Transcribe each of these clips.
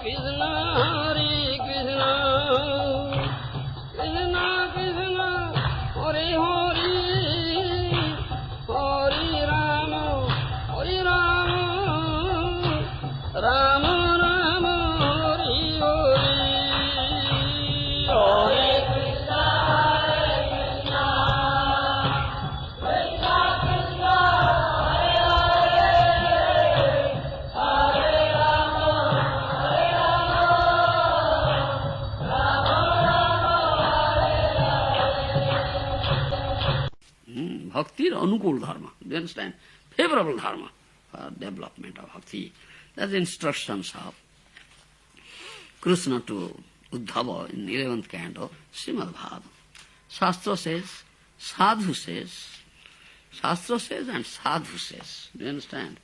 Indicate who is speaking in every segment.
Speaker 1: Krishna, Hare Krishna, Krishna Krishna, Hare Hare, Hare Rama, Hare Rama, Rama Rama, Hare Hare. Hare Krishna, Krishna Krishna, Hare Hare, Hare Rama, Hare Rama, Rama Rama. Bhakti is anukul dharma. Do you understand? Favorable dharma for development of bhakti. That's the instructions of Krishna to Uddhava in 11th canto, Srimad Bhagavatam. Shastra says, Sadhu says, Shastra says and Sadhu says. Do you understand?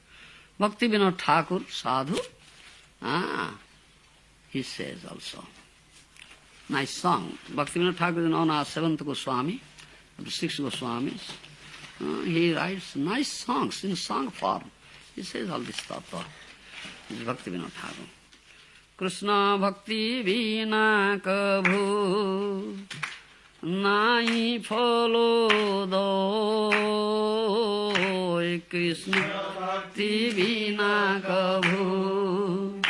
Speaker 1: Bhakti Vinod Thakur, Sadhu, he says also. Nice song. Bhakti Vinod Thakur is known as 7th Goswami, the 6 Goswamis. He writes nice songs in song form. He says all this stuff. This is Bhakti Vinod Thakur. Krishna Bhakti Vina Kabhu Nai Phalo Do Krishna Bhakti Vina Kabhu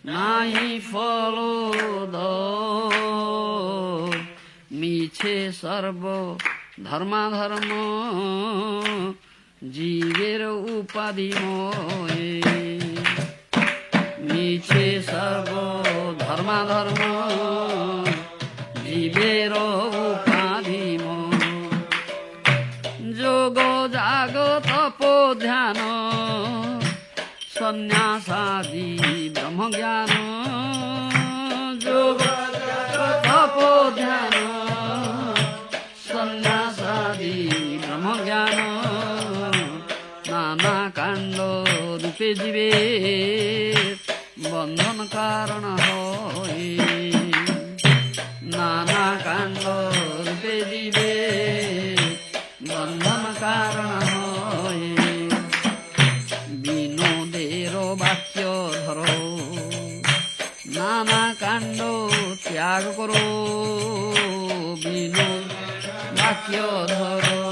Speaker 1: Nai Phalo Do Miche Sarvo Dharma Dharma Jiver Upadhi Moe Miche Sarvo Dharma Dharma Jiver Upadhi Moe Jogo Jago Tapo Dhyana Sannyasadi Brahma Jnana Jogo Jago Tapo Dhyana Sannyasadi Brahma Jnana Nana Kando Rupe Jive Bandhan Karana Hoy Nana Kando Rupe Jive Bandhan Karana Hoy Vinodero Bhakyo Dharo Nana Kando Tyag Karo Vinod Bhakyo Dharo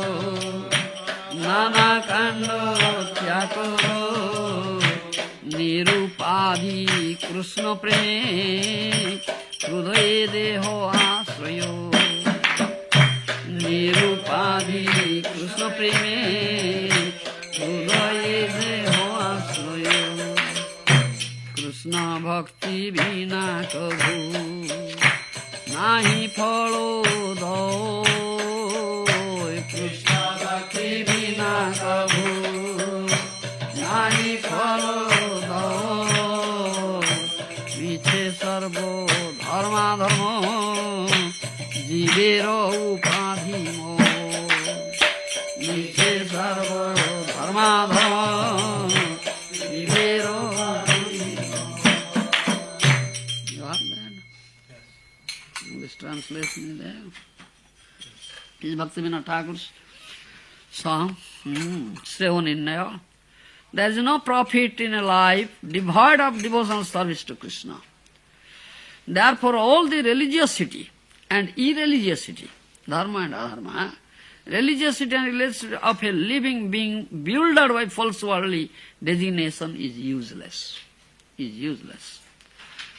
Speaker 1: Nana Kando Tyag Karo Nirupadhi Krishna Preme Hrudaye Deho Asrayo Nirupadhi Krishna Preme Hrudaye Deho Asrayo Krishna Bhakti Vina Kabhu Nahi Phalo Do Krishna Bhakti Vina Kabhu Nahi Phalo Sarvo Dharma Dharma Jivero Upadhi Mo Niche Sarvo Dharma Dharma Jivero Upadhi Mo. You are there? English translation is there. This is Bhakti Vinod Thakur's song. Seven in there. There is no profit in a life devoid of devotional service to Krishna. Therefore, all the religiosity and irreligiosity, dharma and adharma, religiosity and religiosity of a living being bewildered by false worldly designation is useless. Is useless.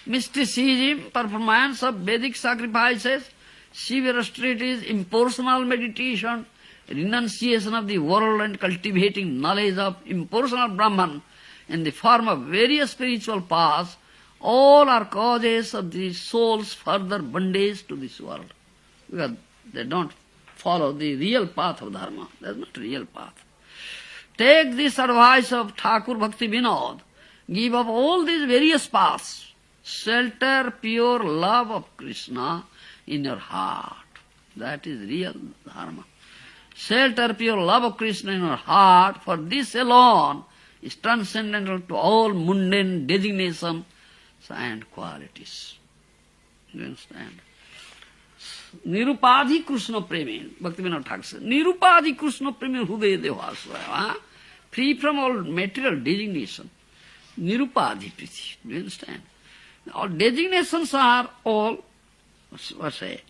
Speaker 1: Mysticism, performance of Vedic sacrifices, severe austerities, impersonal meditation, renunciation of the world and cultivating knowledge of impersonal Brahman in the form of various spiritual paths, all are causes of the soul's further bondage to this world. Because they don't follow the real path of dharma. That's not real path. Take this advice of Thakur Bhakti Vinod. Give up all these various paths. Shelter pure love of Krishna in your heart. That is real dharma. Shelter pure love of Krishna in your heart, for this alone is transcendental to all mundane designation and qualities. You understand? Nirupadhi Krishna Premi, Bhakti Vinod Thakur says, Nirupadhi Krishna Premi Hrudaye Devasraya, free from all material designation. Nirupadhi Priti. Do you understand? All designations are all, what say,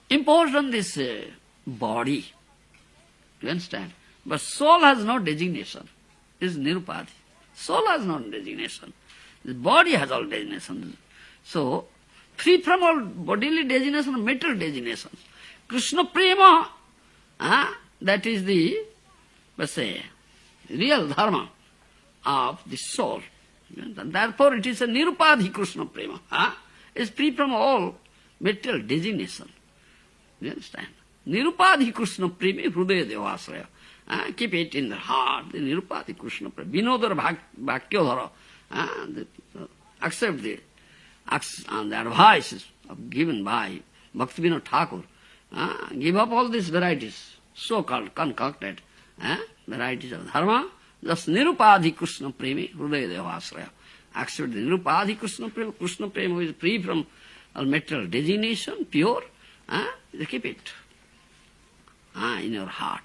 Speaker 1: imposed on this body. You understand? But soul has no designation. It is nirupadhi. Soul has no designation. The body has all designations. So, free from all bodily designation, mental designations. Krishna prema, that is the, let's say, real dharma of the soul. And therefore it is a nirupadhi Krishna prema. It is free from all material designation. You understand? Nirupadhi Krishna prema hrudaya devasraya. Keep it in the heart, the nirupadhi Krishna prema. Vinodara bhakyodhara. Accept the advice given by Bhaktivinoda Thakur. Give up all these varieties, so-called concocted varieties of dharma. Just nirupadhi Krishna prema hrudaya devasraya. Accept the nirupadhi Krishna prema. Krishna prema is free from all material designation, pure. Keep it in your heart.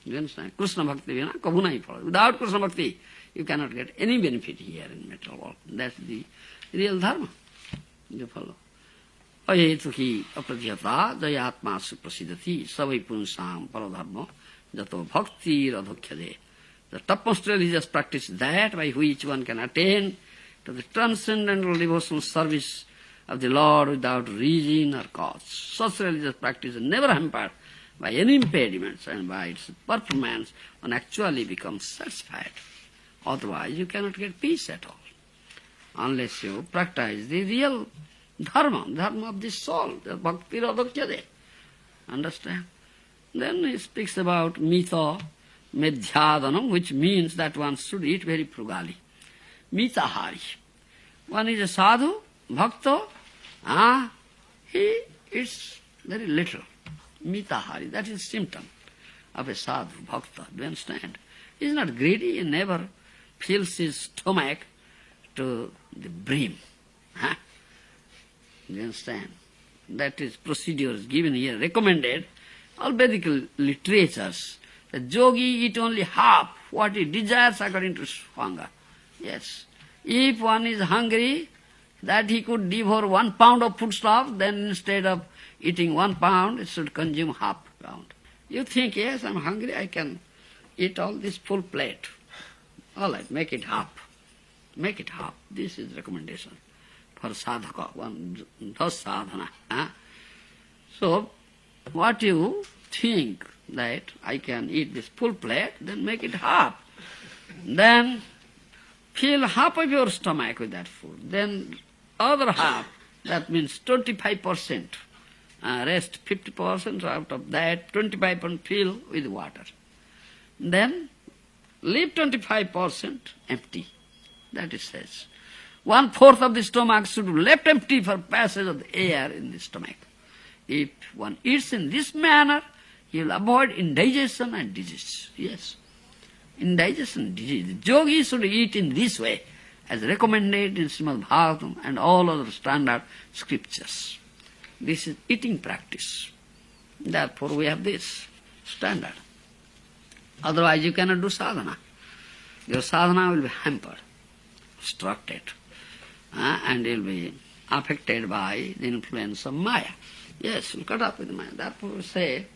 Speaker 1: You understand? Krishna bhakti vina kabhu nahi phala. Without Krishna bhakti, you cannot get any benefit here in material world. That's the real dharma. You follow? Ayetuki apratihata jayatma suprasidati savai punsam paradharma jato bhakti radhokhyade. The topmost religious practice that by which one can attain to the transcendental devotional service of the Lord without reason or cause. Such religious practice is never hampered by any impediments, and by its performance one actually becomes satisfied. Otherwise you cannot get peace at all, unless you practice the real dharma of the soul, the bhakti radhakyade. Understand? Then he speaks about mita medhyadanam, which means that one should eat very frugally. Mitahari. One is a sadhu, bhakta, he eats very little. Mitahari, that is symptom of a sadhu, bhakta. Do you understand? He is not greedy, he never fills his stomach to the brim. Do you understand? That is procedures given here, recommended. All Vedic literatures. The yogi eat only half what he desires according to hunger. Yes. If one is hungry, that he could devour 1 pound of foodstuff, then instead of eating 1 pound, it should consume half pound. You think, yes, I'm hungry, I can eat all this full plate. All right, make it half. Make it half. This is recommendation for sadhaka, one does sadhana. So, what you think that I can eat this full plate, then make it half. Then fill half of your stomach with that food. Then other half, that means 25%. Rest 50% out of that, 25% fill with water. Then leave 25% empty. That it says. 1/4 of the stomach should be left empty for passage of the air in the stomach. If one eats in this manner, he will avoid indigestion and disease. Yes. Indigestion and disease. The yogi should eat in this way, as recommended in Srimad Bhagavatam and all other standard scriptures. This is eating practice. Therefore we have this standard. Otherwise you cannot do sadhana. Your sadhana will be hampered, obstructed, and you will be affected by the influence of Maya. Yes, we'll cut up with Maya. Therefore we say,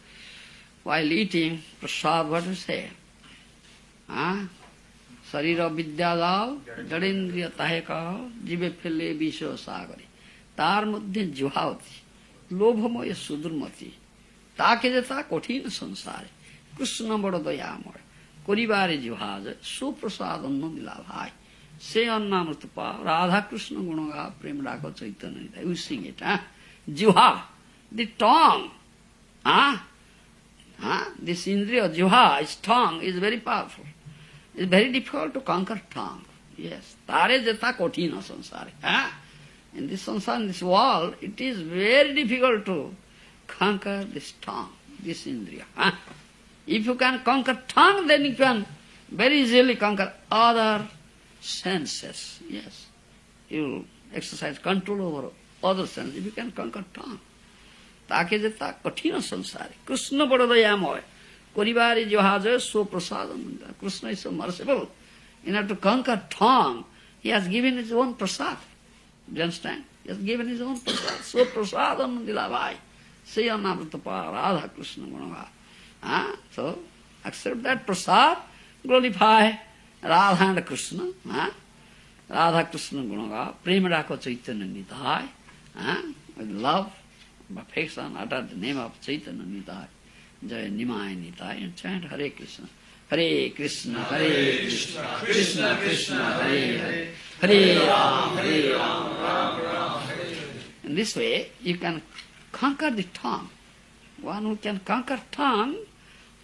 Speaker 1: while eating prasad, what we say? Sarira vidyadal, jadendriya taheka, jibe phile bisho sagari. Tar muddhe juhavati, lobhamaya sudurmati, take jeta kothina sansare, Krishna bada dayamoy, koribare juhaja, suprasadanna dilabhai, se anna murtapa, Radha Krishna gunaga, prem raka chaitanya. We sing it, Juha, the tongue, this indriya, juha, his tongue is very powerful. It's very difficult to conquer tongue. Yes. Tare jeta kothina sansare. In this sansar, in this world, it is very difficult to conquer this tongue, this indriya. If you can conquer tongue, then you can very easily conquer other senses. Yes. You will exercise control over other senses if you can conquer tongue. Take jeta kothina sansare. Krishna bada dayamoy. Koribari Johaja so prasadam. Krishna is so merciful. In order to conquer tongue, He has given his own prasad. Do you understand? He has given his own prasad. So prasadam dilavai. Sayanavratapa Radha Krishna Gunaga. So accept that prasad, glorify Radha and Krishna. Radha Krishna Gunaga, Premadaka Chaitanya Nitai. With love, affection, utter the name of Chaitanya Nitai. Jai Nimai Nitai, and chant Hare Krishna. Hare Krishna, Hare Krishna, Krishna Krishna, Hare Hare, Hare Ram, Ram Ram, Hare Hare. In this way, you can conquer the tongue. One who can conquer tongue,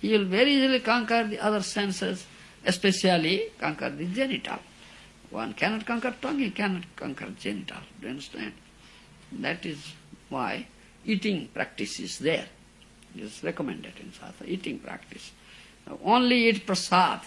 Speaker 1: he will very easily conquer the other senses, especially conquer the genital. One cannot conquer tongue, he cannot conquer genital. Do you understand? That is why eating practice is there. It is recommended in Shastra, eating practice. Now, only eat prasad